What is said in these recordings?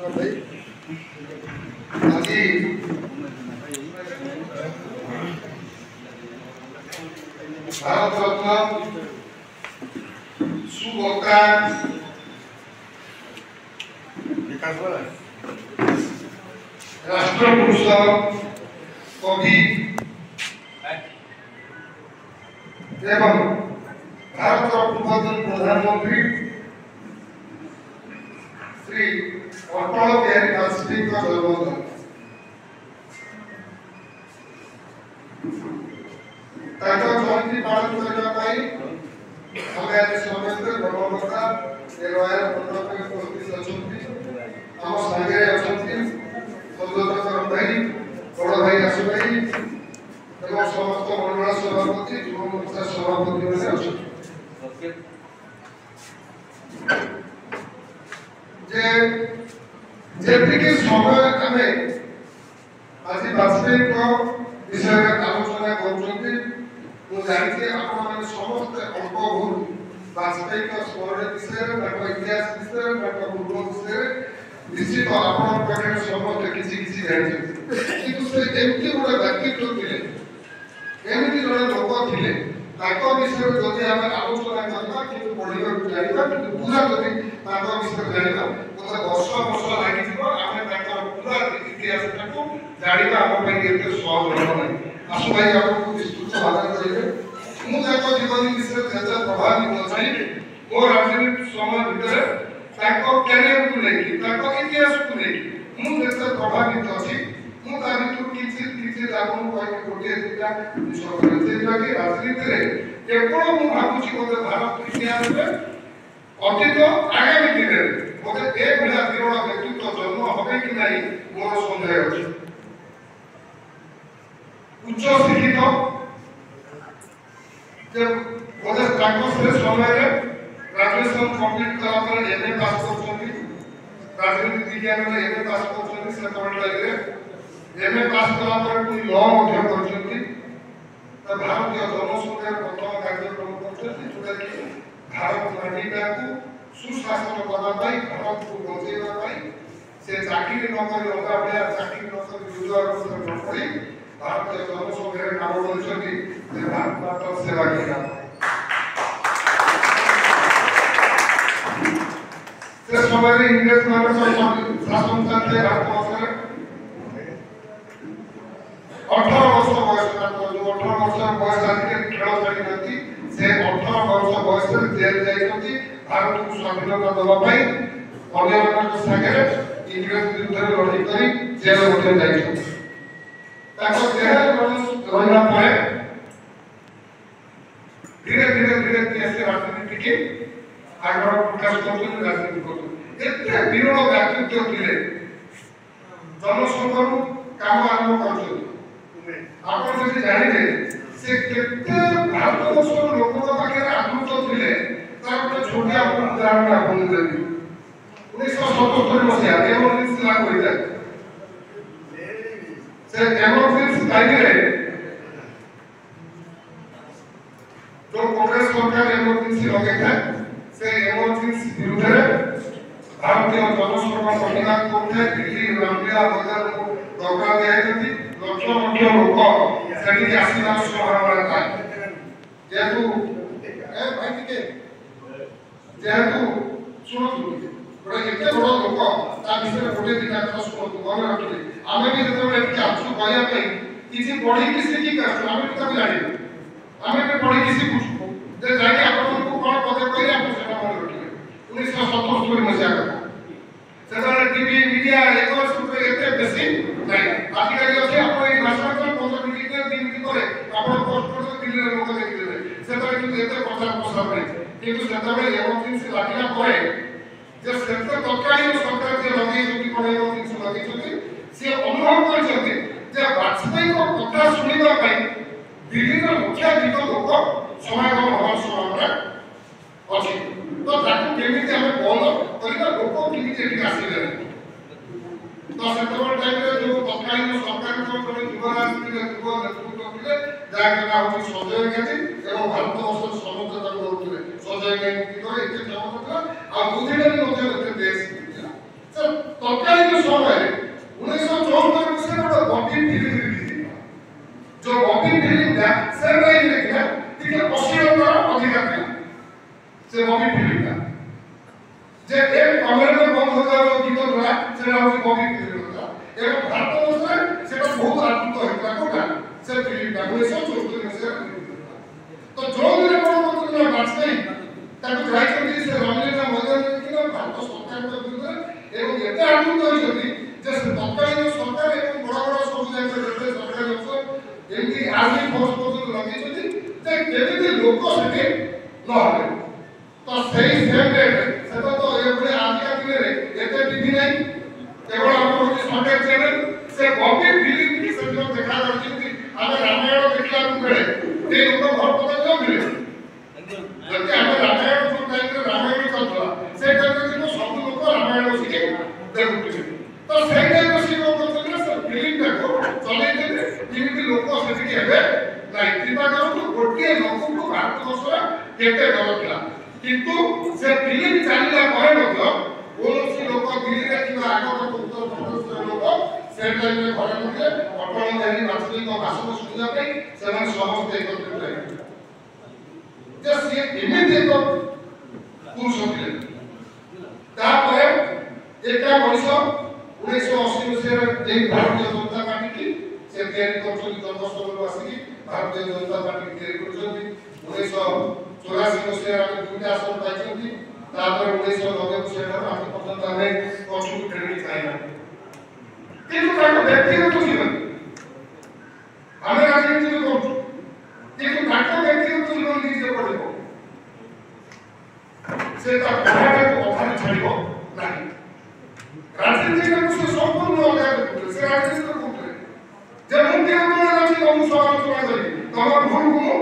আজি भारत रत्न सुवक्ता राष्ट्रपुरुष कवि एवं भारत पूर्वतन प्रधानमंत्री श्री अटल बिहारी वाजपेयी का जन्मदिन जयंती पालन करने हमें आज समस्त ब्रह्मवक्ता रॉयल मंडप उपस्थित अच्छा आम सागे अच्छा संजोधकर भाई बड़ भाई आसु भाई एवं समस्त मंडल सभापति युवा मोर्चा सभापति मैंने अच्छा जे समय आम आज वाजपेयी विषय आलोचना कर जानी आप समस्त अल्प बहुत वाजपेयी स्मरण विषय इतिहास विषय पूर्व विषय निश्चित आप समस्त किसी जानते से एमती गोटे व्यक्तित्व थे एमती जड़े लोक थे विषय जदि आम आलोचना करवा कि पढ़ा जाना कि पूरा जदि विषय जाना मतलब वर्ष वर्ष लगे आम पूरा इतिहास जाना आम सहज रहा आसु भाई आपको विस्तृत भाव करेंगे मुझे जीवन विषय प्रभावित अच्छी मो राजनीति समय भितर कैरियर को लेकिन इतिहास को लेकिन मुझे प्रभावित अच्छी मुझे गोटे दुटा विषय राजनीति केवल मुझे भावुची मत भारत इतिहास अतीत आगामी दिन में मत विरल व्यक्तित्व जन्म हे कि ना मोर सन्देह अच्छी उच्च शिक्षित समय ग्रेजुएशन कंप्लीट कला एमए पास कर राजनीति विज्ञान में एमए पास कर एमए पास कला लॉ कर भारतीय जनसंख्या प्रथम कार्यक्रम जोटा कि भारत माटीटा को सुशासन करने भारत को बचेगा से चाकरी नक लगा चाकरी नक रोजगार न पड़ी भारतीय जनसंख्या नाम बोलते भारत माता सेवा किया से समय इंग्रेज मान शासन चलते भारत 18 वर्ष बयस जो 18 वर्ष बयस आदि खेल छाड़ी से 18 वर्ष बयस जेल जाइछथि भारत को स्वाधीनता देबा अन्य सागे इंग्रेज विरुद्ध लड़ाई करी जेल मध्य जाइछथि धीरे धीरे धीरे देश राजनीति के आग्रह प्रकाश कर राजनीति विरल व्यक्तित्व थे जनसंघ काम आरंभ कर जानते से भारत वर्ष लोक पाखे आदृत थे तार छोटिया उदाहरण आपको देवी 1977 मसीहा एमरजेंसी लागू होता है से एमरजेंसी टाइम जो कांग्रेस सरकार एमरजेंसी लगे था से एमरजेंसी विरुद्ध भारतीय जनसंघ प्रतिवाद करते दिल्ली रामलीला बजार को दरकार दिखाई लक्ष लक्ष लोक से आसवार संभावना था जेहेतु भाई टिके जेहेतु शुणु गोटे एत बड़ लोक विषय गोटे दिन शुणु मन रखिए आम भी जो आसू कहवाई किसी पढ़ी शिखिक आम भी जान आम भी पढ़ी शिखुचु जाकि आपको कौन पदे कहे आप मन रखिए 1977 मसीहा कथा से टीवी मीडिया एक बेसी ना आजिकल अच्छे आप नेशनल 15 मिनट 2 मिनट पर आप पोस्ट कर दिल्ली लोक देखिए से प्रचार प्रसार नहीं किंतु से एमरजेंसी लगला जे सेंटर तत्कालीन सरकार जे लगे जो कोन एमरजेंसी लगे से अनुभव करछथि जे वाजपेयी को कथा सुनिबा पई विभिन्न मुख्य दिग लोक समागम होवा संभावना अछि तो ताकू केमिति हमें बोल करिबा लोक केमिति एठी आसीले तो सेंट्रल टाइम रे जो तत्कालीन सरकार को युवा राजनीति युवा नेतृत्व थे जाके ना होची संजय गांधी एवं भारत वर्ष समझौता करथले संजय गांधी को एते काम करथला आ बुधिले भी मध्य देश सर तत्कालीन समय 1974 में से बड़ा बॉबी फिल्म रिलीज हुआ जो बॉबी फिल्म था से टाइम में क्या कि अश्लीलता अधिकार था से बॉबी फिल्म था जे एक कमेंट में बंद हो गया जो गीत था से नाम बॉबी फिल्म था एवं भारत वर्ष में सेटा बहुत आदृत होता कोटा से फिल्म था 1974 में से तो जो दिन कोन कोन बाजपेयी ताको जाइछन्ती से रामलीला मैदान कि भारत सरकार विरुद्ध एवं एते आदृत होइछन्ती जे तत्कालीन सरकार एवं बड़ा बड़ा सब जायके जेते सरकार अफसर एमती आर्मी फोर्स पर्यंत लगे जे केमिति लोक सेठी न होबे तो सही सेम रेट सेटा तो एबळे आजिका दिन रे एते टीवी नै केवल हमर सरकार चैनल से कॉपी फिल्म की संजो देखा जाउछन्ती आमे रामायण देखला बेले ए लोक घर पता क्यों मिले जति आमे रामायण जो टाइम रे रामायण चलतला से टाइम रे जो सब लोक रामायण बसिके देखुथिले तो सेही टाइम रे सिको करथले से फिल्म देखो चले देले किमिति लोक सेठी हेबे नाही चिंता करू गोटे लोक को भारत वर्ष केते डर थिला किंतु से फिल्म चलिला परे मध्य कोनोसी लोक दिल्ली रे किबा आगत उत्तर प्रदेश लोक से टाइम रे घरे मध्य अटल बिहारी वाजपेयी को भाषण सुनिया पे सेमान समस्त एकत्रित रहे जे से एमिति को पुरुष थिले तापर एका वर्ष 1980 मसीह जे भारतीय जनता पार्टी की से तैयारी करछन 10 लोक आसी भारतीय जनता पार्टी तैयारी करछन 1984 मसीह हम दुटा आसन पाइछन तापर 1990 मसीह हम पर्यंत हमें कौशल ट्रेनिंग चाहिए किंतु ताको व्यक्तिगत जीवन हमें राजनीति में कौन किंतु ताको व्यक्तिगत जीवन नीचे पड़ो से ता पढ़ाटा को अधार छाड़िबो नाही राजनीति में से संपूर्ण अलग से राजनीति को कोन जे मुख्य कोन राजनीति को समालोचना करी तमर भूल को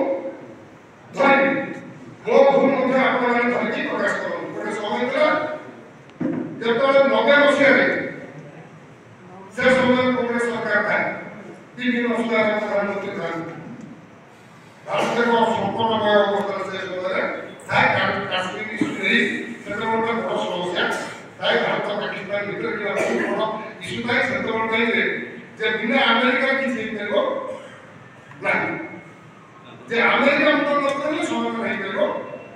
धरि मो भूल मध्य आपण माने धरि प्रकाश करू गोटे समय था जेतले 90 मसीह रे से समय कांग्रेस सरकार था विभिन्न मसला प्रधानमंत्री था भारत को संपूर्ण अवस्था से समय था कश्मीर इशू नहीं सेतले बड़ समस्या ताई भारत पाकिस्तान भीतर के बड़ इशू था सेतले टाइम रे जे बिना अमेरिका की से करो नहीं जे अमेरिका तो न करले समाधान नहीं करो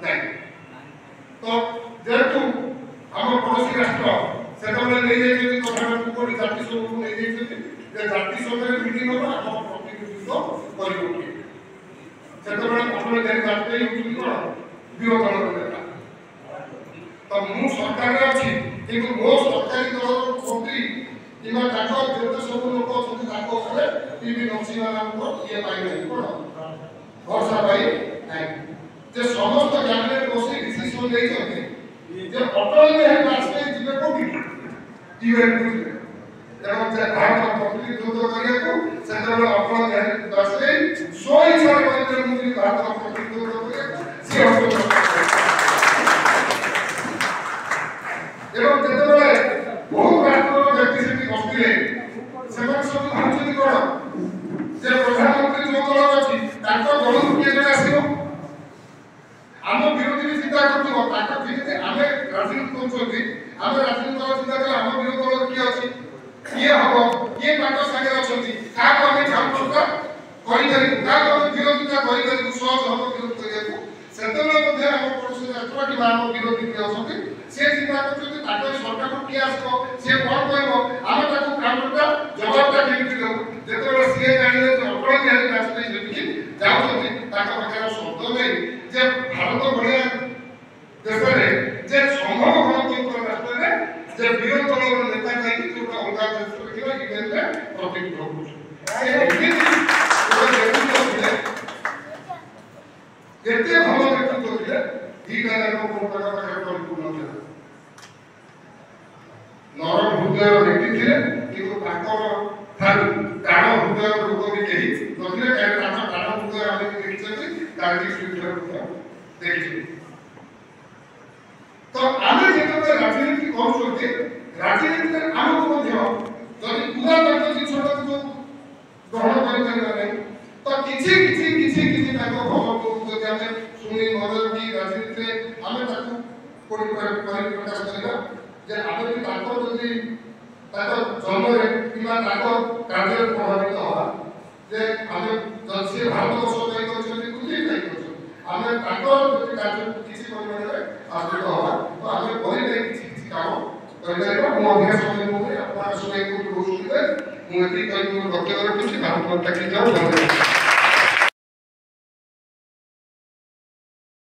नहीं तो जेतु हम पड़ोसी राष्ट्र सेतले ले जाई कथा को जाति सब को ले जाई जे जाति सब रे मीटिंग हो हम प्रतिनिधित्व करियो सेतले अपने देश जाति युति को विरोध करता तो मु सरकार रे अछि किंतु मो सरकारी दल मंत्री किमा ताको जेते सब लोक अछथि ताको करे टीवी नरसिंह नाम को ये पाइ नहीं कोन भरोसा भाई नहीं जे समस्त कैबिनेट बसी डिसीजन ले छथि जे अटल बिहारी वाजपेयी जिबे को इवेंट बुझले एवं जे भारत प्रतिनिधित्व करिया को सेतबे अटल बिहारी वाजपेयी सोई छाड़ केंद्र मंत्री भारत प्रतिनिधित्व करिया से एवं जेतबे बहुत राष्ट्र व्यक्ति से बसले सेमान सब भावुछथि कोन जे प्रधानमंत्री जो दल अछि ताको दल किए जने आसीबो आम विरोधी भी चिंता करथि ताको जेते आमे राजनीति करछथि आमे राजनीति दल चिंता कर आम विरोधी दल किए अछि किए हबो किए ताको संगे अछथि काको आमे झापटा करि करि काको विरोधिता करि करि सहज हबो विरोध करियाको सेतबे मध्ये आम पड़ोसी राष्ट्र कि आम विरोधी किए अछथि से चिंता करछथि ताको सरकार को किए आसबो से कोन कहबो आमे ताको कामटा जवाबटा केमिति देबो जेतबे सीए जानिले जे अटल बिहारी वाजपेयी जेतिकी जाउछथि ताको प्रकार शब्द नै जे भारत भलिया देश रे जे संभव गणतंत्र राष्ट्र रे जे विरोध दल नेता नै कि जोटा अलगा देश रे किबा इवेंट रे प्रतिनिधित्व करू से एमिति एते भल व्यक्तित्व थिले दीटा जाक कोटा पाखरे परिपूर्ण थिला नरम हृदय व्यक्ति थिले किंतु ताकर थारु प्राण हृदय लोक भी केही नथिले कारण ताकर प्राण हृदय आमे देखिछथि कार्तिक सुविधा देखिछु तो आमे जेतबे राजनीति करूछथि राजनीति रे आमको मध्य जदि पूरा तत्व जिनसटा को ग्रहण करि परिबा नै तो किछि ताको भल को जदि आमे सुनि मदद की राजनीति रे आमे ताको कोइ प्रकाश करिबा जे आमे ताको जदि ଜନ୍ମରେ କିମ୍ବା ତାଙ୍କ କାର୍ଯ୍ୟରେ ପ୍ରଭାବିତ ହେବା ଯେ ଆମେ ଯଦି ସେ ଭାରତବର୍ଷ ପାଇଁ କରିଛନ୍ତି ପୃଥିବୀ ପାଇଁ କରିଛନ୍ତି ଆମେ ତାଙ୍କର ଯଦି କାର୍ଯ୍ୟ କିଛି ପରିମାଣରେ ଆଦୃତ ହେବା ତ ଆମେ କରିଲେ କିଛି କାମ କରିପାରିବା। ମୁଁ ଅଧିକା ସମୟ ନୁହେଁ ଆପଣଙ୍କ ସମୟ ବହୁତ ଶୁଣିବେ ମୁଁ ଏତିକି କହିବି ମୋର ବକ୍ତବ୍ୟ ରଖୁଛି। ଭାରତ ମାତା କି ଜୟ।